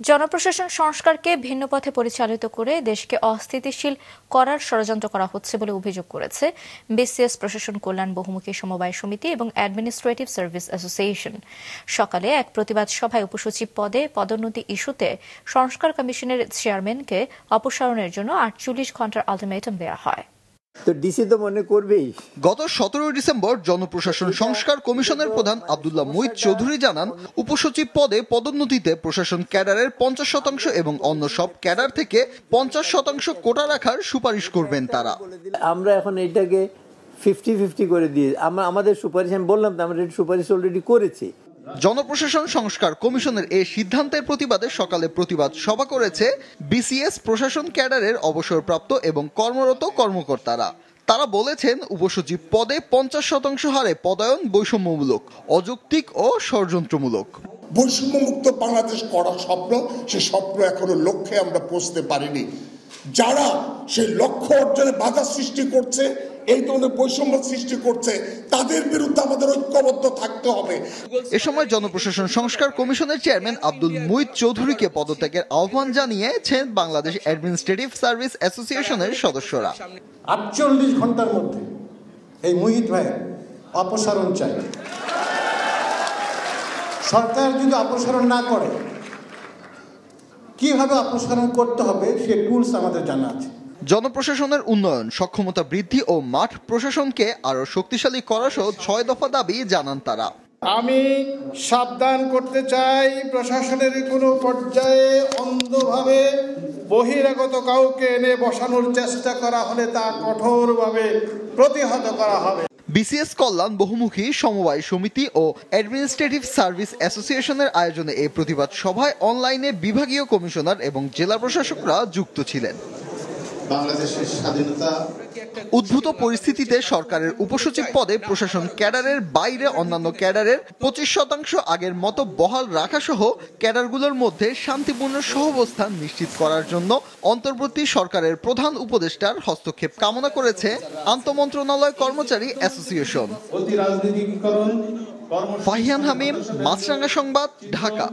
জনপ্রশাসন সংস্কারকে ভিন্ন পথে পরিচালিত করে দেশকে অস্থিতিশীল করার ষড়যন্ত্র করা হচ্ছে বলে অভিযোগ করেছে বিসিএস প্রশাসন কল্যাণ বহুমুখী সমবায় সমিতি এবং অ্যাডমিনিস্ট্রেটিভ সার্ভিস অ্যাসোসিয়েশন। সকালে এক প্রতিবাদ সভায় উপসচিব পদে পদোন্নতি ইস্যুতে সংস্কার কমিশনের চেয়ারম্যানকে অপসারণের জন্য ৪৮ ঘণ্টার আলটিমেটাম দেওয়া হয়। গত ১৭ ডিসেম্বর জনপ্রশাসন সংস্কার কমিশনের প্রধান আব্দুল্লাহ মুহিত চৌধুরী জানান, উপসচিব পদে পদোন্নতিতে প্রশাসন ক্যাডারের ৫০% এবং অন্য সব ক্যাডার থেকে ৫০% কোটা রাখার সুপারিশ করবেন তারা। আমরা এখন এটাকে 50-50 করে দিয়ে আমাদের সুপারিশ, আমি বললাম তো আমরা সুপারিশ অলরেডি করেছি। জনপ্রশাসন সংস্কার কমিশনের এই সিদ্ধান্তের প্রতিবাদে সকালে প্রতিবাদ সভা করেছে বিসিএস প্রশাসন ক্যাডারের অবসরপ্রাপ্ত এবং কর্মরত কর্মকর্তারা। তারা বলেছেন, উপসচিব পদে ৫০% হারে পদায়ন বৈষম্যমূলক, অযৌক্তিক ও ষড়যন্ত্রমূলক। বৈষম্যমুক্ত বাংলাদেশ করার স্বপ্ন, সে স্বপ্ন এখনো লক্ষ্যে আমরা পৌঁছতে পারিনি। যারা সেই লক্ষ্য অর্জনে বাধা সৃষ্টি করছে, এই ধরনের বৈষম্য সৃষ্টি করছে, তাদের বিরুদ্ধে আমাদের ঐক্যবদ্ধ থাকতে হবে। এ সময় জনপ্রশাসন সংস্কার কমিশনের চেয়ারম্যান আব্দুল মুহিত চৌধুরীকে পদত্যাগের আহ্বান জানিয়েছেন বাংলাদেশ অ্যাডমিনিস্ট্রেটিভ সার্ভিস অ্যাসোসিয়েশনের সদস্যরা। ৪৮ ঘন্টার মধ্যে এই মুহিত ভাই অপসারণ চাই। সরকার যদি অপসারণ না করে, কিভাবে অপসারণ করতে হবে সে টুলস আমাদের জানা আছে। জনপ্রশাসনের উন্নয়ন, সক্ষমতা বৃদ্ধি ও মাঠ প্রশাসনকে আরো শক্তিশালী করা সহ ৬ দফা দাবি জানান তারা। আমি সাবধান করতে চাই, প্রশাসনের কোনো পর্যায়ে অন্ধভাবে বহিরাগত কাউকে এনে বসানোর চেষ্টা করা হলে তা কঠোরভাবে প্রতিহত করা হবে। বিসিএস কল্যাণ বহুমুখী সমবায় সমিতি ও অ্যাডমিনিস্ট্রেটিভ সার্ভিস অ্যাসোসিয়েশনের আয়োজনে এই প্রতিবাদ সভায় অনলাইনে বিভাগীয় কমিশনার এবং জেলা প্রশাসকরা যুক্ত ছিলেন। বাংলাদেশের স্বাধীনতা উদ্ভূত পরিস্থিতিতে সরকারের উপসচিব পদে প্রশাসন ক্যাডারের বাইরে অন্যান্য ক্যাডারের ২৫% আগের মতো বহাল রাখা সহ ক্যাডারগুলোর মধ্যে শান্তিপূর্ণ সহাবস্থান নিশ্চিত করার জন্য অন্তর্বর্তী সরকারের প্রধান উপদেষ্টার হস্তক্ষেপ কামনা করেছে আন্তঃমন্ত্রণালয় কর্মচারী অ্যাসোসিয়েশন। ফাহিয়ান হামিম, মাছরাঙা সংবাদ, ঢাকা।